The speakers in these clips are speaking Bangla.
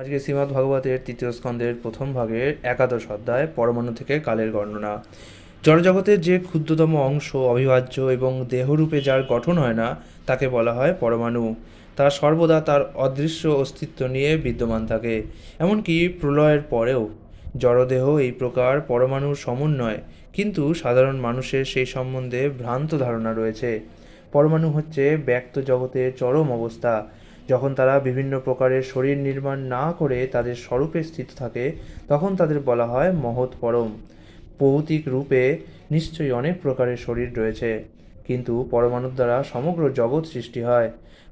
আজকে শ্রীমদ্ ভাগবতের তৃতীয় স্কন্ধের প্রথম ভাগের একাদশ অধ্যায় পরমাণু থেকে কালের বর্ণনা। জড়জগতের যে ক্ষুদ্রতম অংশ অবিভাজ্য এবং দেহরূপে যার গঠন হয় না তাকে বলা হয় পরমাণু। তা সর্বদা তার অদৃশ্য অস্তিত্ব নিয়ে বিদ্যমান থাকে, এমনকি প্রলয়ের পরেও। জড়দেহ এই প্রকার পরমাণুর সমন্বয়, কিন্তু সাধারণ মানুষের সেই সম্বন্ধে ভ্রান্ত ধারণা রয়েছে। পরমাণু হচ্ছে ব্যক্ত জগতের চরম অবস্থা। যখন তারা বিভিন্ন প্রকারের শরীর নির্মাণ না করে তাদের স্বরূপে স্থিত থাকে, তখন তাদের বলা হয় মহৎ পরম। ভৌতিক রূপে নিশ্চয়ই অনেক প্রকারের শরীর রয়েছে, কিন্তু পরমাণুর দ্বারা সমগ্র জগৎ সৃষ্টি হয়।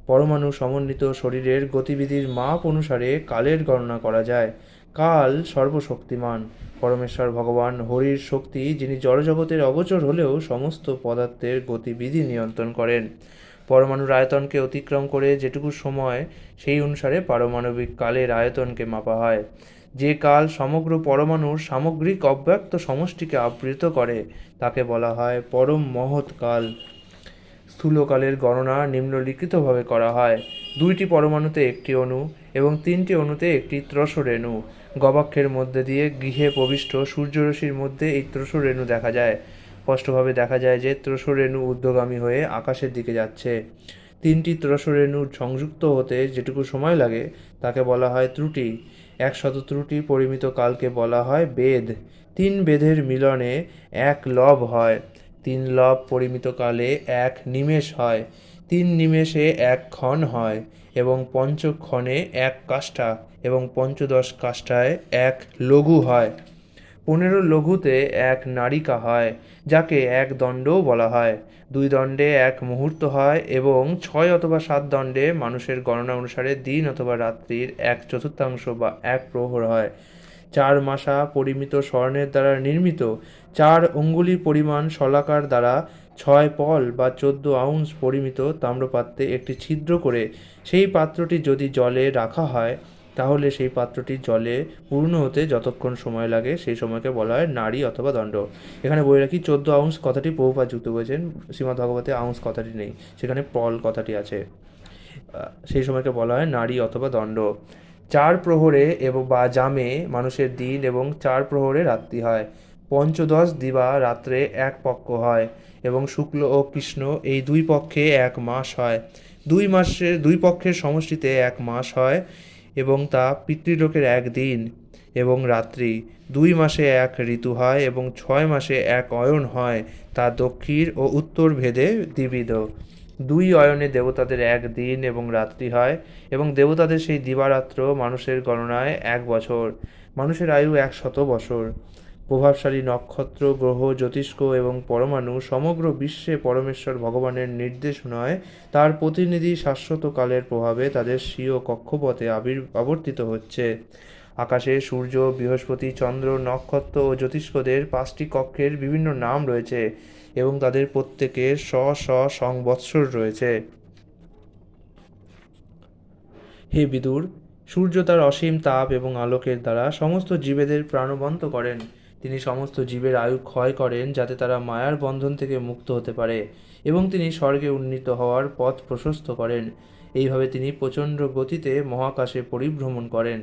পরমাণু সমন্বিত শরীরের গতিবিধির মাপ অনুসারে কালের গণনা করা যায়। কাল সর্বশক্তিমান। পরমেশ্বর ভগবান হরির শক্তি, যিনি জড়জগতের অগোচর হলেও সমস্ত পদার্থের গতিবিধি নিয়ন্ত্রণ করেন। পরমাণুর আয়তনকে অতিক্রম করে যেটুকু সময়, সেই অনুসারে পারমাণবিক কালের আয়তনকে মাপা হয়। যে কাল সমগ্র পরমাণুর সামগ্রিক অব্যক্ত সমষ্টিকে আবৃত করে তাকে বলা হয় পরম মহৎ কাল। স্থূলকালের গণনা নিম্নলিখিতভাবে করা হয়। 2টি পরমাণুতে একটি অণু এবং 3টি অণুতে একটি ত্রসরেণু। গবাক্ষের মধ্যে দিয়ে গৃহে প্রবিষ্ট সূর্যরশ্মির মধ্যে এই ত্রসরেণু দেখা যায়। স্পষ্টভাবে দেখা যায় যে ত্রসরেণু ঊর্ধ্বগামী হয়ে আকাশের দিকে যাচ্ছে। 3টি ত্রসরেণুর সংযুক্ত হতে যেটুকু সময় লাগে তাকে বলা হয় ত্রুটি। 100 ত্রুটি পরিমিত কালকে বলা হয় বেদ। 3 বেদের মিলনে 1 লব হয়। 3 লব পরিমিত কালে 1 নিমেষ হয়। 3 নিমেষে 1 ক্ষণ হয়, এবং পঞ্চক্ষণে 1 কাষ্ঠা, এবং পঞ্চদশ কাষ্ঠায় 1 লঘু হয়। 15 লঘুতে 1 নারিকা হয়, যাকে 1 দণ্ডও বলা হয়। 2 দণ্ডে 1 মুহূর্ত হয়, এবং 6 অথবা 7 দণ্ডে মানুষের গণনা অনুসারে দিন অথবা রাত্রির 1/4 বা 1 প্রহর হয়। 4 মাসা পরিমিত স্বর্ণের দ্বারা নির্মিত 4 অঙ্গুলি পরিমাণ শলাকার দ্বারা 6 পল বা 14 আউন্স পরিমিত তাম্রপাত্রে একটি ছিদ্র করে সেই পাত্রটি যদি জলে রাখা হয়, তাহলে সেই পাত্রটি জলে পূর্ণ হতে যতক্ষণ সময় লাগে সেই সময়কে বলা হয় নাড়ি অথবা দণ্ড। এখানে বলে রাখি 14 আউন্স কথাটি প্রভুপাদ যুক্ত করেছেন, শ্রীমদ্ ভাগবতে আউন্স কথাটি নেই, সেখানে পল কথাটি আছে। সেই সময়কে বলা হয় নাড়ি অথবা দণ্ড। 4 প্রহরে এবং বা জামে মানুষের দিন এবং 4 প্রহরে রাত্রি হয়। পঞ্চদশ দিবা রাত্রে 1 পক্ষ হয়, এবং শুক্ল ও কৃষ্ণ এই 2 পক্ষে 1 মাস হয়। 2 পক্ষের সমষ্টিতে 1 মাস হয়, এবং তা পিতৃলোকের 1 দিন এবং রাত্রি। 2 মাসে 1 ঋতু হয়, এবং 6 মাসে 1 অয়ন হয়, তা দক্ষিণ ও উত্তর ভেদে দ্বিবিধ। 2 অয়নে দেবতাদের 1 দিন এবং রাত্রি হয়, এবং দেবতাদের সেই দিবারাত্র মানুষের গণনায় 1 বছর। মানুষের আয়ু 100 বছর। প্রভাবশালী নক্ষত্র, গ্রহ, জ্যোতিষ্ক এবং পরমাণু সমগ্র বিশ্বে পরমেশ্বর ভগবানের নির্দেশনায় তার প্রতিনিধি শাশ্বত কালের প্রভাবে তাদের স্বীয় কক্ষপথে আবর্তিত হচ্ছে। আকাশে সূর্য, বৃহস্পতি, চন্দ্র, নক্ষত্র ও জ্যোতিষ্কদের 5টি কক্ষের বিভিন্ন নাম রয়েছে, এবং তাদের প্রত্যেকের স্ব সংবৎসর রয়েছে। হে বিদুর, সূর্য তার অসীম তাপ এবং আলোকের দ্বারা সমস্ত জীবেদের প্রাণবন্ত করেন। তিনি সমস্ত জীবের আয়ু ক্ষয় করেন যাতে তারা মায়ার বন্ধন থেকে মুক্ত হতে পারে, এবং তিনি স্বর্গে উন্নীত হওয়ার পথ প্রশস্ত করেন। এইভাবে তিনি প্রচণ্ড গতিতে মহাকাশে পরিভ্রমণ করেন,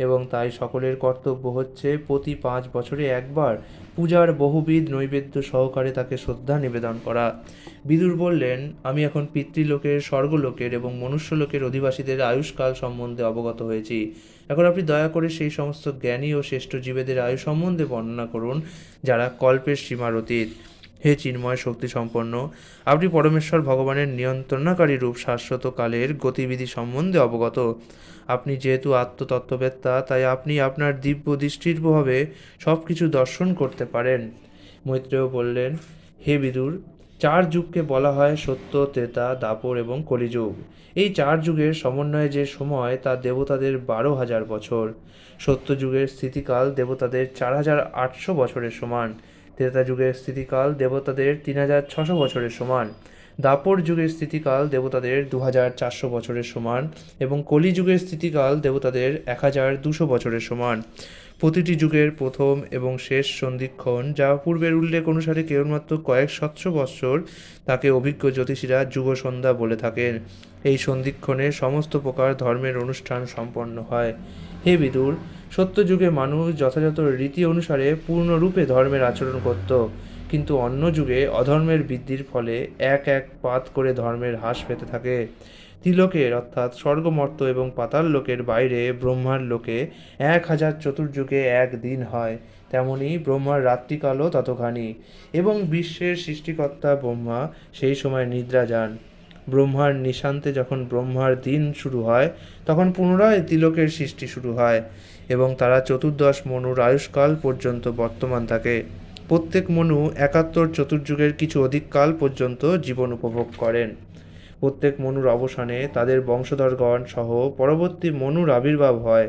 এবং তাই সকলের কর্তব্য হচ্ছে প্রতি 5 বছরে একবার পূজার বহুবিধ নৈবেদ্য সহকারে তাকে শ্রদ্ধা নিবেদন করা। বিদুর বললেন, আমি এখন পিতৃলোকের, স্বর্গলোকের এবং মনুষ্যলোকের অধিবাসীদের আয়ুষ্কাল সম্বন্ধে অবগত হয়েছি। এখন আপনি দয়া করে সেই সমস্ত জ্ঞানী ও শ্রেষ্ঠ জীবেদের আয়ু সম্বন্ধে বর্ণনা করুন যারা কল্পের সীমার অতীত। হে চিন্ময় শক্তি সম্পন্ন, আপনি পরমেশ্বর ভগবানের নিয়ন্ত্রণকারী রূপ শাশ্বত কালের গতিবিধি সম্বন্ধে অবগত। আপনি যেহেতু আত্মতত্ত্ববেত্তা, তাই আপনি আপনার দিব্য দৃষ্টির প্রভাবে সব কিছু দর্শন করতে পারেন। মৈত্রেয় বললেন, হে বিদুর, 4 যুগকে বলা হয় সত্য, ত্রেতা, দাপর এবং কলিযুগ। এই 4 যুগের সমন্বয়ে যে সময় তা দেবতাদের 12,000 বছর। সত্য যুগের স্থিতিকাল দেবতাদের 4,800 বছরের সমান। ত্রেতা যুগের স্থিতিকাল দেবতাদের 3,600 বছরের সমান। দাপর যুগের স্থিতিকাল দেবতাদের 2,400 বছরের সমান, এবং কলিযুগের স্থিতিকাল দেবতাদের 1,200 বছরের সমান। প্রতিটি যুগের প্রথম এবং শেষ সন্ধিক্ষণ, যা পূর্বের উল্লেখ অনুসারে কেবলমাত্র কয়েক শতশ বৎসর, তাকে অভিজ্ঞ জ্যোতিষীরা যুগসন্ধ্যা বলে থাকেন। এই সন্ধিক্ষণে সমস্ত প্রকার ধর্মের অনুষ্ঠান সম্পন্ন হয়। হে বিদুর, সত্যযুগে মানুষ যথাযথ রীতি অনুসারে পূর্ণরূপে ধর্মের আচরণ করত, কিন্তু অন্য যুগে অধর্মের বৃদ্ধির ফলে এক এক পাত করে ধর্মের হ্রাস পেতে থাকে। ত্রিলোকের অর্থাৎ স্বর্গমর্ত এবং পাতাল লোকের বাইরে ব্রহ্মার লোকে 1000 চতুর্যুগে এক দিন হয়, তেমনি ব্রহ্মার রাত্রিকালও ততখানি। এবং বিশ্বের সৃষ্টিকর্তা ব্রহ্মা সেই সময় নিদ্রা যান। ব্রহ্মার নিশান্তে যখন ব্রহ্মার দিন শুরু হয়, তখন পুনরায় তিলকের সৃষ্টি শুরু হয় এবং তারা 14 মনুর আয়ুষ্কাল পর্যন্ত বর্তমান থাকে। প্রত্যেক মনু 71 চতুর্যুগের কিছু অধিক কাল পর্যন্ত জীবন উপভোগ করেন। প্রত্যেক মনুর অবসানে তাদের বংশধরগণ সহ পরবর্তী মনুর আবির্ভাব হয়,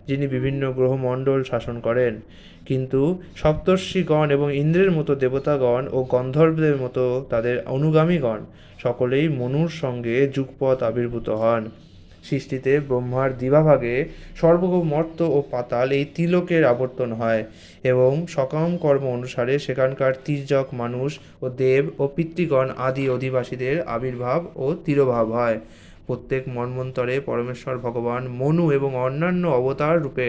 যিনি বিভিন্ন গ্রহমণ্ডল শাসন করেন। কিন্তু সপ্তর্ষিগণ এবং ইন্দ্রের মতো দেবতাগণ ও গন্ধর্বদের মতো তাদের অনুগামীগণ সকলেই মনুর সঙ্গে যুগপৎ আবির্ভূত হন। সৃষ্টিতে ব্রহ্মার দিবাভাগে স্বর্গ, মর্ত ও পাতাল এই তিলোকের আবর্তন হয় এবং সকাম কর্ম অনুসারে সেখানকার তির্যক মানুষ ও দেব ও পিতৃগণ আদি অধিবাসীদের আবির্ভাব ও তিরোভাব হয়। প্রত্যেক মন্বন্তরে পরমেশ্বর ভগবান মনু এবং অন্যান্য অবতার রূপে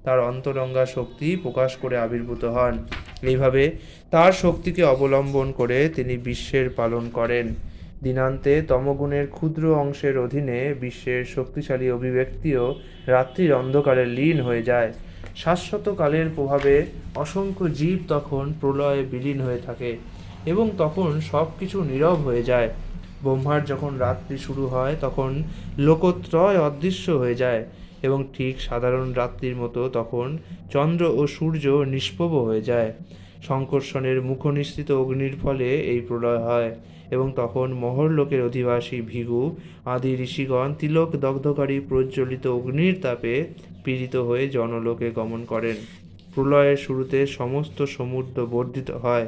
তার অন্তরঙ্গা শক্তি প্রকাশ করে আবির্ভূত হন। এইভাবে তার শক্তিকে অবলম্বন করে তিনি বিশ্বের পালন করেন। দিনান্তে তমগুণের ক্ষুদ্র অংশের অধীনে বিশ্বের শক্তিশালী অভিব্যক্তিও রাত্রির অন্ধকারে লীন হয়ে যায়। শাশ্বত কালের প্রভাবে অসংখ্য জীব তখন প্রলয়ে বিলীন হয়ে থাকে এবং তখন সব কিছু নীরব হয়ে যায়। ব্রহ্মার যখন রাত্রি শুরু হয়, তখন লোকত্রয় অদৃশ্য হয়ে যায় এবং ঠিক সাধারণ রাত্রির মতো তখন চন্দ্র ও সূর্য নিষ্প্রভ হয়ে যায়। সংকর্ষণের মুখনিঃসৃত অগ্নির ফলে এই প্রলয় হয় এবং তখন মহরলোকের অধিবাসী ভৃগু আদি ঋষিগণ তিলক দগ্ধকারী প্রজ্বলিত অগ্নির তাপে পীড়িত হয়ে জনলোকে গমন করেন। প্রলয়ের শুরুতে সমস্ত সমুদ্র বর্ধিত হয়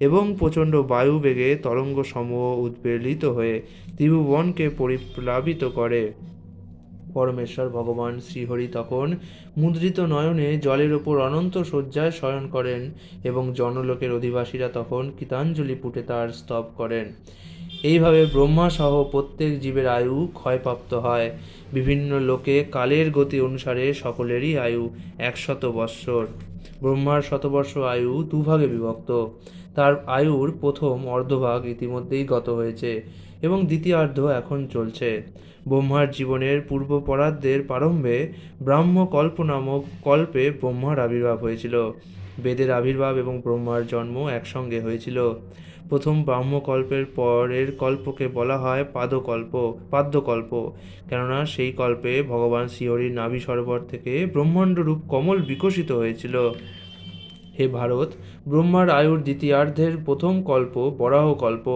এবং প্রচণ্ড বায়ুবেগে তরঙ্গসমূহ উদ্বেলিত হয়ে ত্রিভুবনকে পরিপ্লাবিত করে। পরমেশ্বর ভগবান শ্রীহরি তখন মুদ্রিত নয়নে জলের ওপর অনন্ত শয্যায় শয়ন করেন এবং জনলোকের অধিবাসীরা তখন কৃতাঞ্জলি পুটে তার স্তব করেন। এইভাবে ব্রহ্মা সহ প্রত্যেক জীবের আয়ু ক্ষয়প্রাপ্ত হয়। বিভিন্ন লোকে কালের গতি অনুসারে সকলেরই আয়ু 100 বৎসর। ব্রহ্মার শতবর্ষ আয়ু দুভাগে বিভক্ত। তার আয়ুর প্রথম অর্ধভাগ ইতিমধ্যেই গত হয়েছে এবং দ্বিতীয়ার্ধ এখন চলছে। ব্রহ্মার জীবনের পূর্বপরার্ধের প্রারম্ভে ব্রাহ্মকল্প নামক কল্পে ব্রহ্মার আবির্ভাব হয়েছিল। বেদের আবির্ভাব এবং ব্রহ্মার জন্ম একসঙ্গে হয়েছিল। প্রথম ব্রাহ্মকল্পের পরের কল্পকে বলা হয় পাদ্যকল্প, কেননা সেই কল্পে ভগবান শ্রীহরির নাভি সরোবর থেকে ব্রহ্মাণ্ডরূপ কমল বিকশিত হয়েছিল। হে ভারত, ব্রহ্মার আয়ুর দ্বিতীয়ার্ধের প্রথম কল্প বরাহকল্প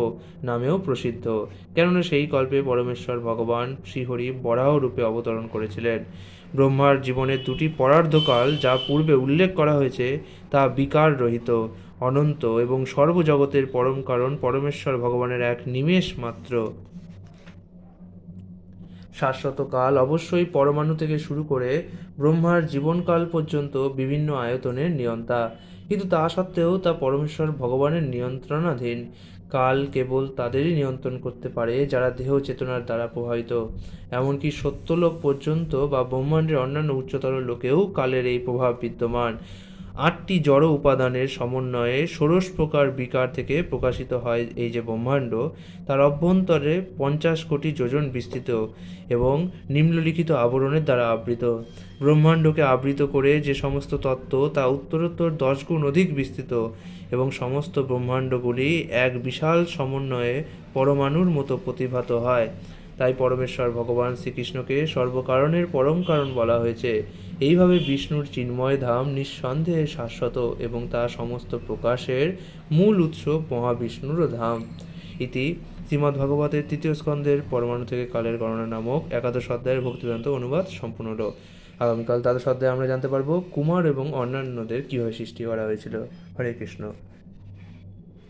নামেও প্রসিদ্ধ, কেননা সেই কল্পে পরমেশ্বর ভগবান শ্রীহরি বরাহ রূপে অবতরণ করেছিলেন। ব্রহ্মার জীবনের দুটি পরার্ধকাল যা পূর্বে উল্লেখ করা হয়েছে তা বিকার রহিত, অনন্ত এবং সর্বজগতের পরম কারণ পরমেশ্বর ভগবানের এক নিমেষ মাত্র। শাশ্বত কাল অবশ্যই পরমাণু থেকে শুরু করে ব্রহ্মার জীবনকাল পর্যন্ত বিভিন্ন আয়তনের নিয়ন্তা, কিন্তু তা সত্ত্বেও তা পরমেশ্বর ভগবানের নিয়ন্ত্রণাধীন। কাল কেবল তাদেরই নিয়ন্ত্রণ করতে পারে যারা দেহ চেতনার দ্বারা প্রভাবিত। এমনকি সত্যলোক পর্যন্ত বা ব্রহ্মাণ্ডের অন্যান্য উচ্চতর লোকেও কালের এই প্রভাব বিদ্যমান। 8টি জড় উপাদানের সমন্বয়ে 16 প্রকার বিকার থেকে প্রকাশিত হয় এই যে ব্রহ্মাণ্ড, তার অভ্যন্তরে 50 কোটি যোজন বিস্তৃত এবং নিম্নলিখিত আবরণের দ্বারা আবৃত। ব্রহ্মাণ্ডকে আবৃত করে যে সমস্ত তত্ত্ব তা উত্তরোত্তর 10 গুণ অধিক বিস্তৃত এবং সমস্ত ব্রহ্মাণ্ডগুলি এক বিশাল সমন্বয়ে পরমাণুর মতো প্রতিভাত হয়। তাই পরমেশ্বর ভগবান শ্রীকৃষ্ণকে সর্বকারণের পরম কারণ বলা হয়েছে। এইভাবে বিষ্ণুর চিন্ময় ধাম নিঃসন্দেহে শাশ্বত এবং তা সমস্ত প্রকাশের মূল উৎস মহাবিষ্ণুর ধাম। ইতি শ্রীমদ্ভাগবতের 3য় স্কন্ধের পরমাণু থেকে কালের গণনা নামক 11 অধ্যায়ের ভক্তিবেদান্ত অনুবাদ সম্পূর্ণ হলো। আগামীকাল 12 অধ্যায়ে আমরা জানতে পারবো কুমার এবং অন্যান্যদের কীভাবে সৃষ্টি করা হয়েছিল। হরে কৃষ্ণ।